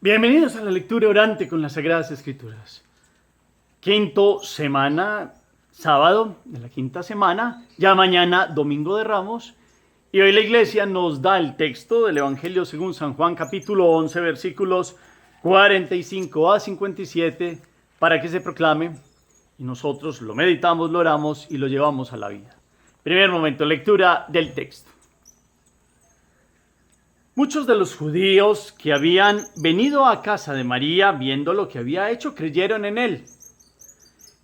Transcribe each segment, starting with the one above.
Bienvenidos a la lectura orante con las Sagradas Escrituras. Quinto semana, sábado de la quinta semana, ya mañana domingo de Ramos. Y hoy la iglesia nos da el texto del Evangelio según San Juan, capítulo 11, versículos 45 a 57, para que se proclame. Y nosotros lo meditamos, lo oramos y lo llevamos a la vida. Primer momento, lectura del texto. Muchos de los judíos que habían venido a casa de María, viendo lo que había hecho, creyeron en él.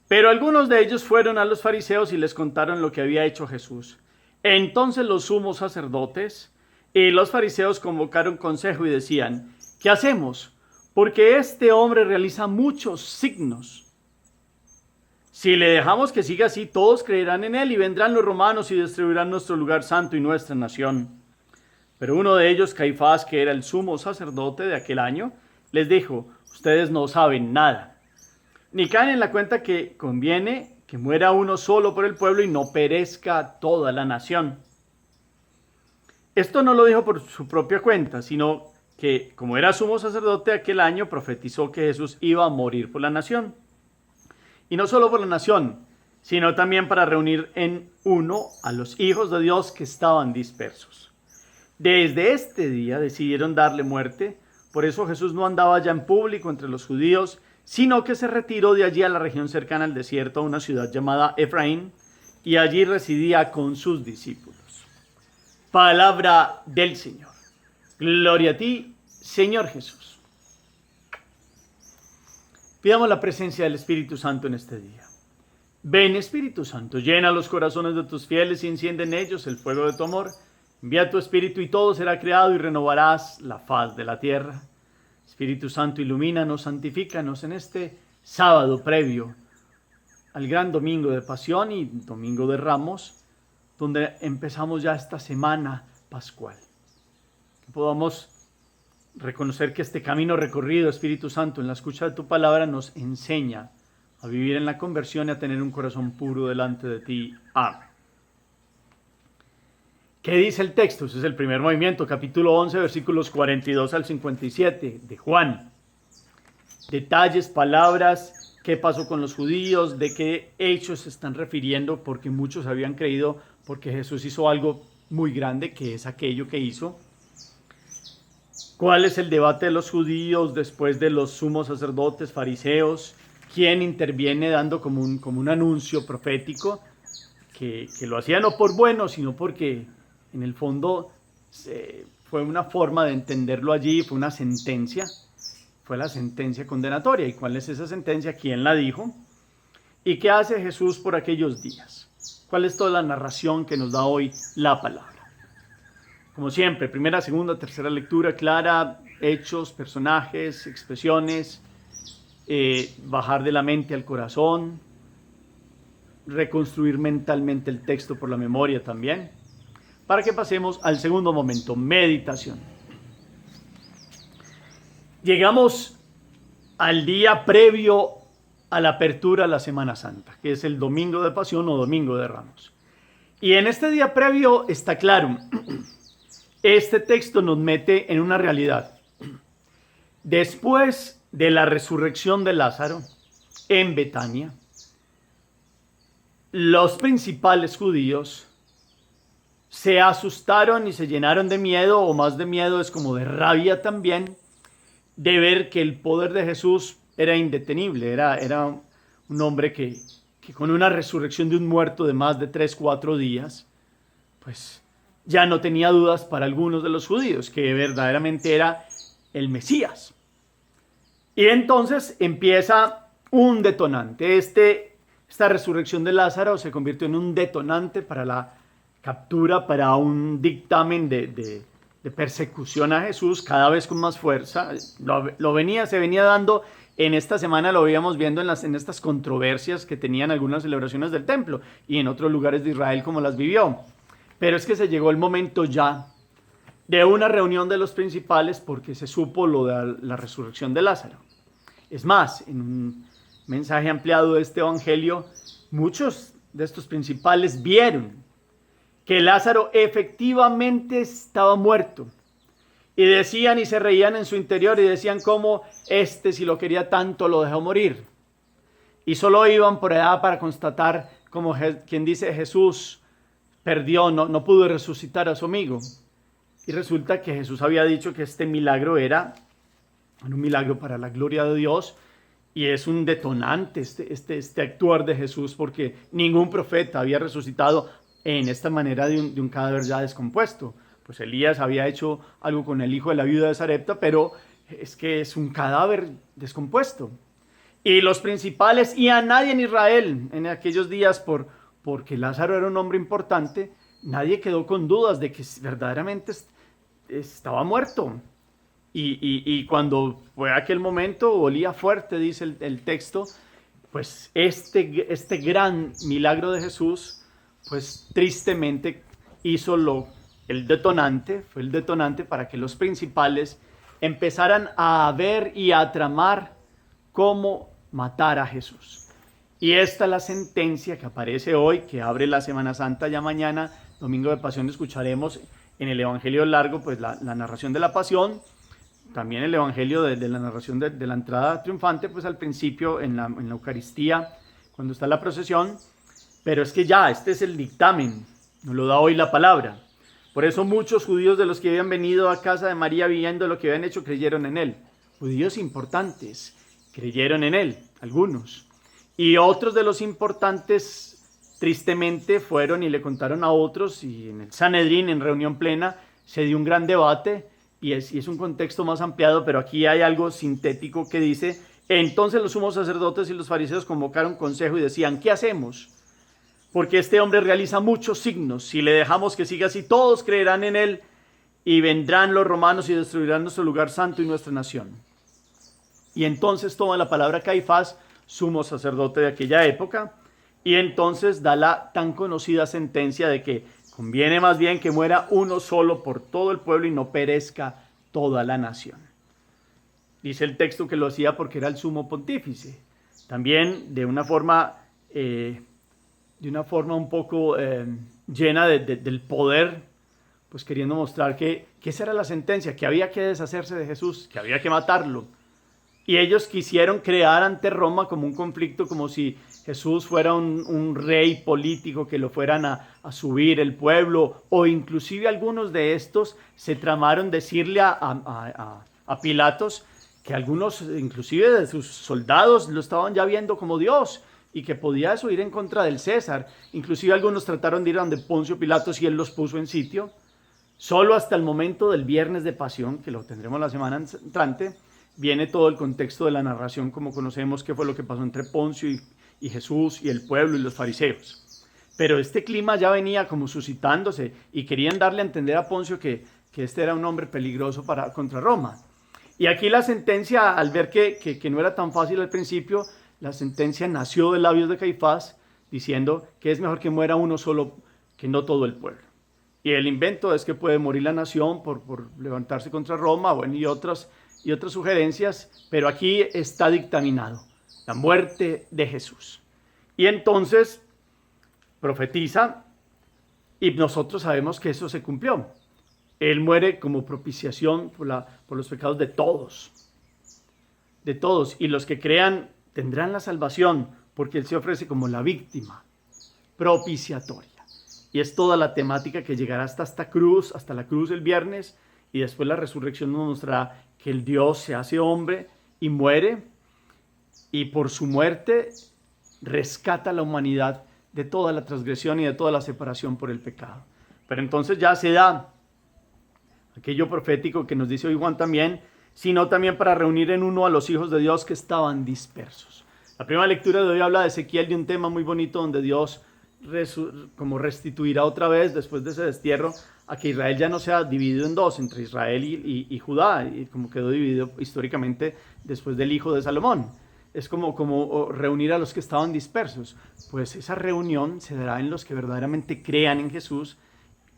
Pero algunos de ellos fueron a los fariseos y les contaron lo que había hecho Jesús. Entonces los sumos sacerdotes y los fariseos convocaron consejo y decían: ¿qué hacemos? Porque este hombre realiza muchos signos. Si le dejamos que siga así, todos creerán en él y vendrán los romanos y destruirán nuestro lugar santo y nuestra nación. Pero uno de ellos, Caifás, que era el sumo sacerdote de aquel año, les dijo: ustedes no saben nada, ni caen en la cuenta que conviene que muera uno solo por el pueblo y no perezca toda la nación. Esto no lo dijo por su propia cuenta, sino que, como era sumo sacerdote aquel año, profetizó que Jesús iba a morir por la nación. Y no solo por la nación, sino también para reunir en uno a los hijos de Dios que estaban dispersos. Desde este día decidieron darle muerte. Por eso Jesús no andaba ya en público entre los judíos, sino que se retiró de allí a la región cercana al desierto, a una ciudad llamada Efraín, y allí residía con sus discípulos. Palabra del Señor. Gloria a ti, Señor Jesús. Pidamos la presencia del Espíritu Santo en este día. Ven, Espíritu Santo, llena los corazones de tus fieles y enciende en ellos el fuego de tu amor. Envía tu Espíritu y todo será creado y renovarás la faz de la tierra. Espíritu Santo, ilumínanos, santifícanos en este sábado previo al gran domingo de Pasión y domingo de Ramos, donde empezamos ya esta semana pascual. Que podamos reconocer que este camino recorrido, Espíritu Santo, en la escucha de tu palabra nos enseña a vivir en la conversión y a tener un corazón puro delante de ti. Amén. ¿Qué dice el texto? Ese es el primer movimiento, capítulo 11, versículos 42 al 57 de Juan. Detalles, palabras, qué pasó con los judíos, de qué hechos se están refiriendo, porque muchos habían creído, porque Jesús hizo algo muy grande, que es aquello que hizo. ¿Cuál es el debate de los judíos después de los sumos sacerdotes, fariseos? ¿Quién interviene dando como un anuncio profético? Que lo hacía no por bueno, sino porque en el fondo fue una forma de entenderlo allí, fue una sentencia, fue la sentencia condenatoria. ¿Y cuál es esa sentencia? ¿Quién la dijo? ¿Y qué hace Jesús por aquellos días? ¿Cuál es toda la narración que nos da hoy la palabra? Como siempre, primera, segunda, tercera lectura clara, hechos, personajes, expresiones, bajar de la mente al corazón, reconstruir mentalmente el texto por la memoria también, para que pasemos al segundo momento, meditación. Llegamos al día previo a la apertura a la Semana Santa, que es el domingo de Pasión o domingo de Ramos. Y en este día previo está claro, este texto nos mete en una realidad. Después de la resurrección de Lázaro en Betania, los principales judíos se asustaron y se llenaron de miedo, o más de miedo es como de rabia también, de ver que el poder de Jesús era indetenible. Era un hombre que con una resurrección de un muerto de más de 3-4 días, pues ya no tenía dudas para algunos de los judíos, que verdaderamente era el Mesías. Y entonces empieza un detonante. Esta resurrección de Lázaro se convirtió en un detonante para la captura, para un dictamen de persecución a Jesús, cada vez con más fuerza. Se venía dando en esta semana, lo veíamos viendo en estas controversias que tenían algunas celebraciones del templo y en otros lugares de Israel como las vivió. Pero es que se llegó el momento ya de una reunión de los principales porque se supo lo de la resurrección de Lázaro. Es más, en un mensaje ampliado de este evangelio, muchos de estos principales vieron que Lázaro efectivamente estaba muerto Y decían y se reían en su interior y decían cómo si lo quería tanto lo dejó morir. Y solo iban por allá para constatar, como quien dice, Jesús perdió, no pudo resucitar a su amigo. Y resulta que Jesús había dicho que este milagro era un milagro para la gloria de Dios. Y es un detonante este actuar de Jesús, porque ningún profeta había resucitado en esta manera de un cadáver ya descompuesto. Pues Elías había hecho algo con el hijo de la viuda de Sarepta, pero es que es un cadáver descompuesto. Y los principales, y a nadie en Israel en aquellos días, porque Lázaro era un hombre importante, nadie quedó con dudas de que verdaderamente estaba muerto. Y cuando fue aquel momento, olía fuerte, dice el texto, pues este gran milagro de Jesús, pues tristemente fue el detonante para que los principales empezaran a ver y a tramar cómo matar a Jesús. Y esta es la sentencia que aparece hoy, que abre la Semana Santa. Ya mañana, Domingo de Pasión, escucharemos en el Evangelio largo, pues la narración de la Pasión. También el Evangelio de la narración de la entrada triunfante, pues al principio en la Eucaristía, cuando está la procesión. Pero es que ya, este es el dictamen, nos lo da hoy la palabra. Por eso muchos judíos de los que habían venido a casa de María viendo lo que habían hecho, creyeron en él. Judíos importantes creyeron en él, algunos. Y otros de los importantes, tristemente, fueron y le contaron a otros, y en el Sanedrín, en reunión plena, se dio un gran debate, y es un contexto más ampliado, pero aquí hay algo sintético que dice: entonces los sumos sacerdotes y los fariseos convocaron consejo y decían, ¿qué hacemos? Porque este hombre realiza muchos signos. Si le dejamos que siga así, todos creerán en él y vendrán los romanos y destruirán nuestro lugar santo y nuestra nación. Y entonces toma la palabra Caifás, sumo sacerdote de aquella época, y entonces da la tan conocida sentencia de que conviene más bien que muera uno solo por todo el pueblo y no perezca toda la nación. Dice el texto que lo hacía porque era el sumo pontífice. También de una forma un poco llena del poder, pues queriendo mostrar que esa era la sentencia, que había que deshacerse de Jesús, que había que matarlo. Y ellos quisieron crear ante Roma como un conflicto, como si Jesús fuera un rey político que lo fueran a subir el pueblo, o inclusive algunos de estos se tramaron decirle a Pilatos que algunos, inclusive de sus soldados, lo estaban ya viendo como Dios y que podía eso ir en contra del César. Inclusive algunos trataron de ir a donde Poncio Pilatos y él los puso en sitio. Solo hasta el momento del Viernes de Pasión, que lo tendremos la semana entrante, viene todo el contexto de la narración, como conocemos qué fue lo que pasó entre Poncio y Jesús y el pueblo y los fariseos. Pero este clima ya venía como suscitándose y querían darle a entender a Poncio que este era un hombre peligroso contra Roma. Y aquí la sentencia, al ver que no era tan fácil al principio, la sentencia nació de labios de Caifás diciendo que es mejor que muera uno solo que no todo el pueblo. Y el invento es que puede morir la nación por levantarse contra Roma, bueno, y otras sugerencias, pero aquí está dictaminado la muerte de Jesús. Y entonces profetiza, y nosotros sabemos que eso se cumplió. Él muere como propiciación por los pecados de todos, y los que crean tendrán la salvación, porque Él se ofrece como la víctima propiciatoria. Y es toda la temática que llegará hasta la cruz el viernes, y después la resurrección nos mostrará que el Dios se hace hombre y muere, y por su muerte rescata a la humanidad de toda la transgresión y de toda la separación por el pecado. Pero entonces ya se da aquello profético que nos dice hoy Juan también, sino también para reunir en uno a los hijos de Dios que estaban dispersos. La primera lectura de hoy habla de Ezequiel, de un tema muy bonito donde Dios como restituirá otra vez, después de ese destierro, a que Israel ya no sea dividido en dos, entre Israel y Judá, y como quedó dividido históricamente después del hijo de Salomón. Es como reunir a los que estaban dispersos. Pues esa reunión se dará en los que verdaderamente crean en Jesús,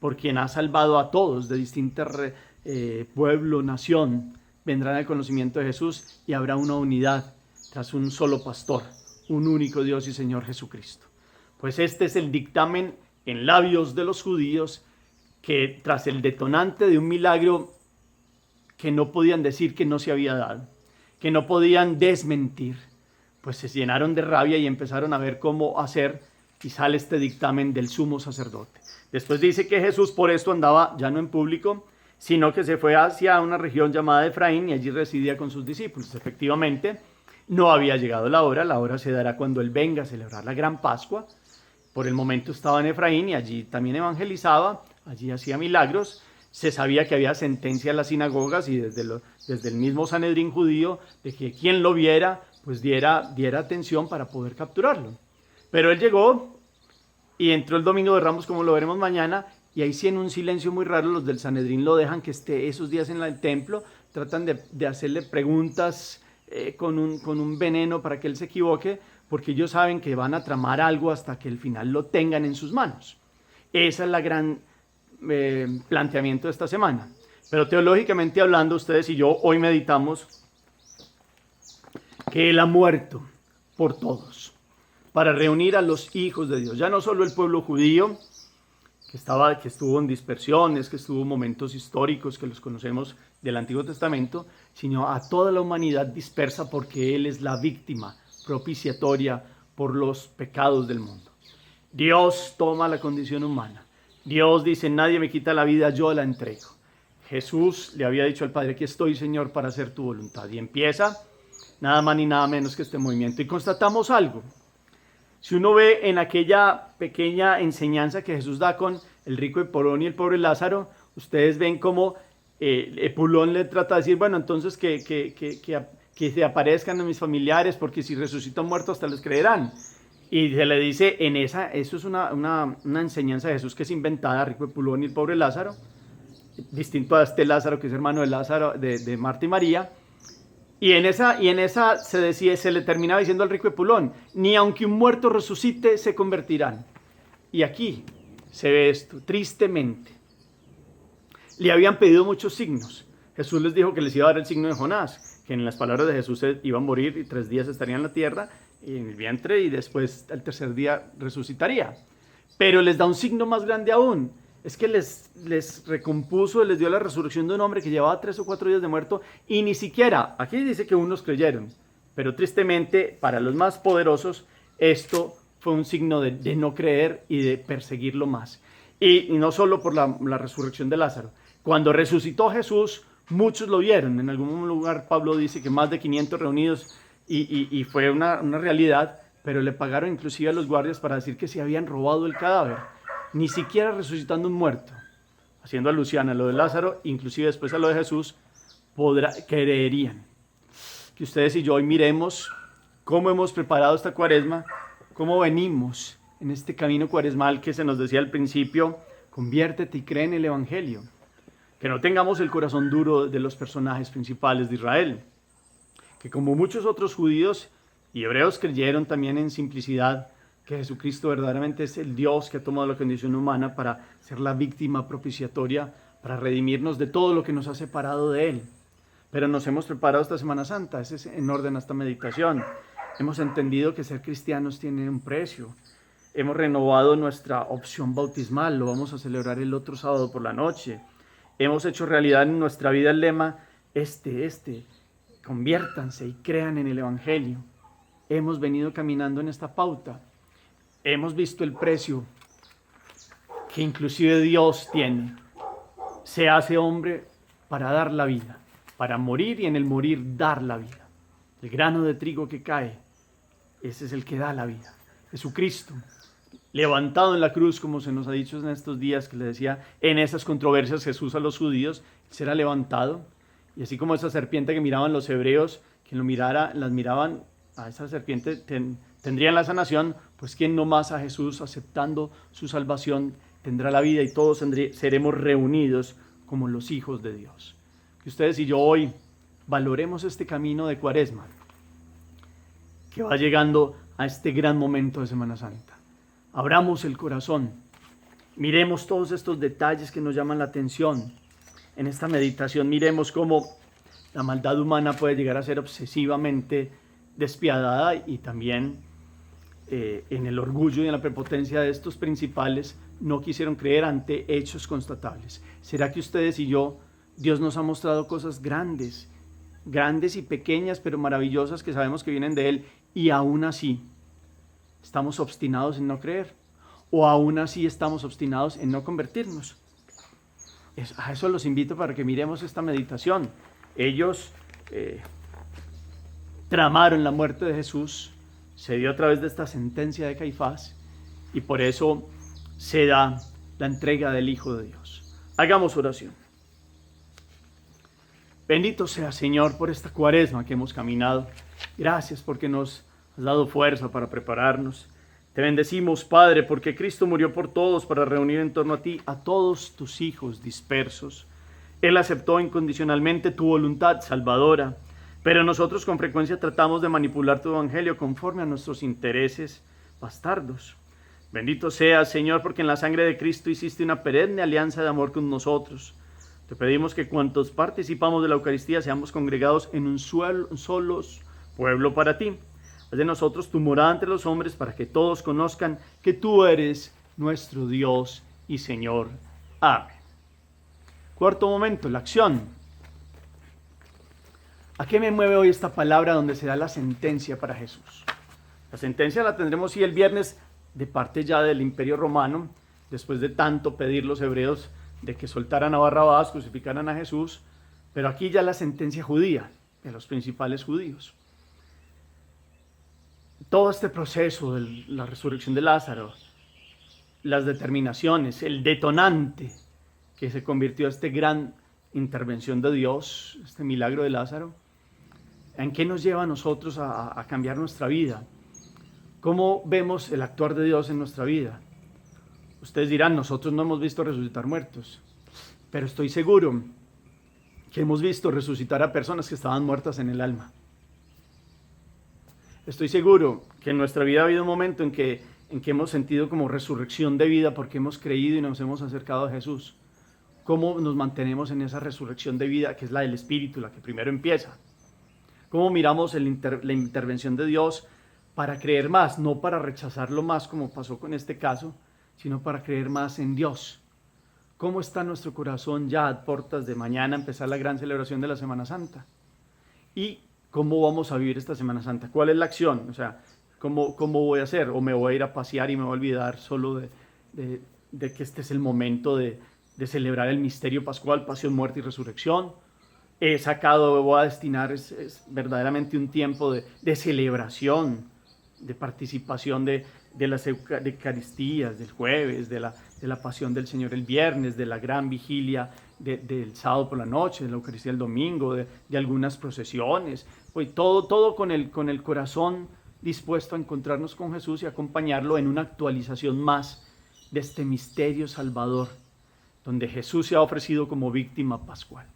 por quien ha salvado a todos de distintas pueblo, nación, vendrán al conocimiento de Jesús y habrá una unidad tras un solo pastor, un único Dios y Señor Jesucristo. Pues este es el dictamen en labios de los judíos, que tras el detonante de un milagro que no podían decir que no se había dado, que no podían desmentir, pues se llenaron de rabia y empezaron a ver cómo hacer, y sale este dictamen del sumo sacerdote. Después dice que Jesús por esto andaba ya no en público, sino que se fue hacia una región llamada Efraín y allí residía con sus discípulos. Efectivamente, no había llegado la hora se dará cuando Él venga a celebrar la gran Pascua. Por el momento estaba en Efraín y allí también evangelizaba, allí hacía milagros. Se sabía que había sentencia en las sinagogas y desde el mismo Sanedrín judío de que quien lo viera pues diera atención para poder capturarlo. Pero Él llegó y entró el domingo de Ramos, como lo veremos mañana, y ahí sí en un silencio muy raro los del Sanedrín lo dejan que esté esos días en el templo, tratan de hacerle preguntas con un veneno para que él se equivoque, porque ellos saben que van a tramar algo hasta que al final lo tengan en sus manos. Esa es la gran planteamiento de esta semana. Pero teológicamente hablando, ustedes y yo hoy meditamos que Él ha muerto por todos, para reunir a los hijos de Dios, ya no solo el pueblo judío, que estuvo en dispersiones, que estuvo en momentos históricos que los conocemos del Antiguo Testamento, sino a toda la humanidad dispersa, porque Él es la víctima propiciatoria por los pecados del mundo. Dios toma la condición humana. Dios dice, nadie me quita la vida, yo la entrego. Jesús le había dicho al Padre, aquí estoy, Señor, para hacer tu voluntad. Y empieza nada más ni nada menos que este movimiento. Y constatamos algo. Si uno ve en aquella pequeña enseñanza que Jesús da con el rico Epulón y el pobre Lázaro, ustedes ven cómo Epulón le trata de decir, bueno, entonces que se aparezcan a mis familiares, porque si resucito muerto hasta les creerán. Y se le dice, eso es una enseñanza de Jesús que es inventada, rico Epulón y el pobre Lázaro, distinto a este Lázaro que es hermano de Lázaro, de Marta y María. Y en esa se le terminaba diciendo al rico Epulón, ni aunque un muerto resucite se convertirán. Y aquí se ve esto, tristemente. Le habían pedido muchos signos. Jesús les dijo que les iba a dar el signo de Jonás, que en las palabras de Jesús iba a morir y 3 días estaría en la tierra, en el vientre, y después al tercer día resucitaría. Pero les da un signo más grande aún. Es que les recompuso, les dio la resurrección de un hombre que llevaba 3 o 4 días de muerto, y ni siquiera, aquí dice que unos creyeron, pero tristemente para los más poderosos esto fue un signo de no creer y de perseguirlo más. Y no solo por la resurrección de Lázaro. Cuando resucitó Jesús, muchos lo vieron. En algún lugar Pablo dice que más de 500 reunidos, y fue una realidad, pero le pagaron inclusive a los guardias para decir que se habían robado el cadáver. Ni siquiera resucitando un muerto, haciendo alusión a lo de Lázaro, inclusive después a lo de Jesús, creerían. Que ustedes y yo hoy miremos cómo hemos preparado esta cuaresma, cómo venimos en este camino cuaresmal que se nos decía al principio, conviértete y cree en el Evangelio. Que no tengamos el corazón duro de los personajes principales de Israel, que como muchos otros judíos y hebreos creyeron también en simplicidad, que Jesucristo verdaderamente es el Dios que ha tomado la condición humana para ser la víctima propiciatoria, para redimirnos de todo lo que nos ha separado de Él. Pero nos hemos preparado esta Semana Santa, ese es en orden a esta meditación. Hemos entendido que ser cristianos tiene un precio. Hemos renovado nuestra opción bautismal, lo vamos a celebrar el otro sábado por la noche. Hemos hecho realidad en nuestra vida el lema, conviértanse y crean en el Evangelio. Hemos venido caminando en esta pauta. Hemos visto el precio que inclusive Dios tiene. Se hace hombre para dar la vida, para morir y en el morir dar la vida. El grano de trigo que cae, ese es el que da la vida. Jesucristo, levantado en la cruz, como se nos ha dicho en estos días, que le decía en esas controversias Jesús a los judíos, será levantado. Y así como esa serpiente que miraban los hebreos, quien lo mirara, las miraban a esa serpiente, tendrían la sanación, pues quien no más a Jesús aceptando su salvación tendrá la vida y todos seremos reunidos como los hijos de Dios. Que ustedes y yo hoy valoremos este camino de Cuaresma, que va llegando a este gran momento de Semana Santa. Abramos el corazón, miremos todos estos detalles que nos llaman la atención. En esta meditación miremos cómo la maldad humana puede llegar a ser obsesivamente despiadada y también en el orgullo y en la prepotencia de estos principales no quisieron creer ante hechos constatables. ¿Será que ustedes y yo Dios nos ha mostrado cosas grandes, grandes y pequeñas, pero maravillosas que sabemos que vienen de Él, y aún así estamos obstinados en no creer, o aún así estamos obstinados en no convertirnos. A eso los invito para que miremos esta meditación. Ellos tramaron la muerte de Jesús, se dio a través de esta sentencia de Caifás, y por eso se da la entrega del Hijo de Dios. Hagamos oración. Bendito sea, Señor, por esta cuaresma que hemos caminado. Gracias porque nos has dado fuerza para prepararnos. Te bendecimos, Padre, porque Cristo murió por todos para reunir en torno a ti a todos tus hijos dispersos. Él aceptó incondicionalmente tu voluntad salvadora, pero nosotros con frecuencia tratamos de manipular tu evangelio conforme a nuestros intereses bastardos. Bendito seas, Señor, porque en la sangre de Cristo hiciste una perenne alianza de amor con nosotros. Te pedimos que cuantos participamos de la Eucaristía seamos congregados en un solo pueblo para ti. Haz de nosotros tu morada entre los hombres para que todos conozcan que tú eres nuestro Dios y Señor. Amén. Cuarto momento, la acción. ¿A qué me mueve hoy esta palabra donde se da la sentencia para Jesús? La sentencia la tendremos sí el viernes de parte ya del Imperio Romano, después de tanto pedir los hebreos de que soltaran a Barrabás, crucificaran a Jesús, pero aquí ya la sentencia judía, de los principales judíos. Todo este proceso de la resurrección de Lázaro, las determinaciones, el detonante que se convirtió en esta gran intervención de Dios, este milagro de Lázaro, ¿en qué nos lleva a nosotros a cambiar nuestra vida? ¿Cómo vemos el actuar de Dios en nuestra vida? Ustedes dirán, nosotros no hemos visto resucitar muertos, pero estoy seguro que hemos visto resucitar a personas que estaban muertas en el alma. Estoy seguro que en nuestra vida ha habido un momento en que hemos sentido como resurrección de vida porque hemos creído y nos hemos acercado a Jesús. ¿Cómo nos mantenemos en esa resurrección de vida que es la del Espíritu, la que primero empieza? ¿Cómo miramos la intervención de Dios para creer más, no para rechazarlo más como pasó con este caso, sino para creer más en Dios? ¿Cómo está nuestro corazón ya a puertas de mañana empezar la gran celebración de la Semana Santa? ¿Y cómo vamos a vivir esta Semana Santa? ¿Cuál es la acción? O sea, ¿cómo voy a hacer? ¿O me voy a ir a pasear y me voy a olvidar solo de que este es el momento de celebrar el misterio pascual, pasión, muerte y resurrección? Voy a destinar es verdaderamente un tiempo de celebración, de participación de las Eucaristías del jueves, de la pasión del Señor el viernes, de la gran vigilia del sábado por la noche, de la Eucaristía el domingo, de algunas procesiones, pues todo con el corazón dispuesto a encontrarnos con Jesús y acompañarlo en una actualización más de este misterio salvador, donde Jesús se ha ofrecido como víctima pascual.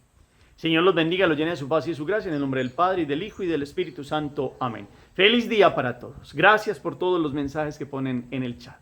Señor los bendiga, los llene de su paz y de su gracia, en el nombre del Padre, y del Hijo, y del Espíritu Santo. Amén. Feliz día para todos. Gracias por todos los mensajes que ponen en el chat.